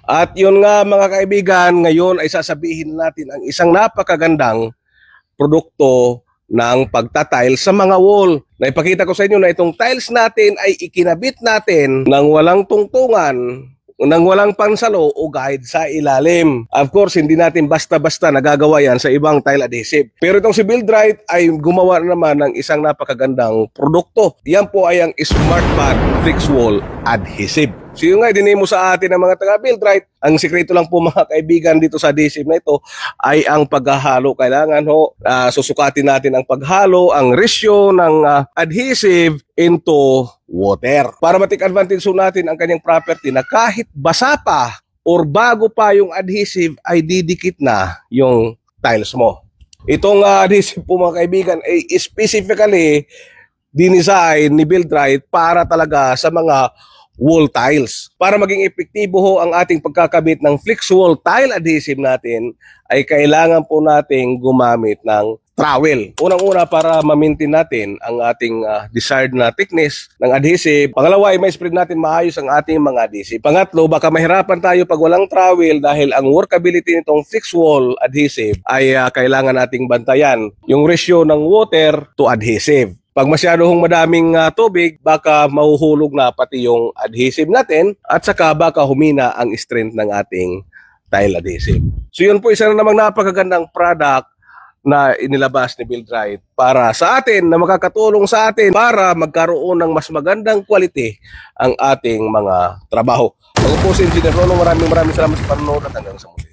At yun nga mga kaibigan, ngayon ay sasabihin natin ang isang napakagandang produkto ng pagtatiles sa mga wall. Naipakita ko sa inyo na itong tiles natin ay ikinabit natin ng walang tungtungan, nang walang pansalo o guide sa ilalim. Of course, hindi natin basta-basta nagagawa yan sa ibang tile adhesive. Pero itong si Buildrite ay gumawa naman ng isang napakagandang produkto. Yan po ay ang SmartPad Fix Wall Adhesive. So yun nga, dinemo sa atin ng mga taga-Buildrite. Ang sikreto lang po mga kaibigan dito sa adhesive na ito ay ang paghahalo. Kailangan susukatin natin ang paghalo, ang ratio ng adhesive into water. Para ma-take advantage natin ang kanyang property na kahit basa pa or bago pa yung adhesive ay didikit na yung tiles mo. Itong adhesive po mga kaibigan ay specifically dinesign ni Buildrite para talaga sa mga wall tiles. Para maging epektibo ho ang ating pagkakabit ng Flex Wall Tile Adhesive natin, ay kailangan po nating gumamit ng trowel. Unang-una para ma-maintain natin ang ating desired na thickness ng adhesive. Pangalawa ay ma-spread natin maayos ang ating mga adhesive. Pangatlo, baka mahirapan tayo pag walang trowel dahil ang workability nitong Flex Wall Adhesive ay kailangan nating bantayan yung ratio ng water to adhesive. Pag masyado hong madaming tubig, baka mahuhulog na pati yung adhesive natin at saka baka humina ang strength ng ating tile adhesive. So yun po, isa na namang napakagandang product na inilabas ni Buildrite para sa atin, na makakatulong sa atin para magkaroon ng mas magandang quality ang ating mga trabaho. Ako po si Engineer Rono, maraming salamat sa panonood at hanggang sa muli.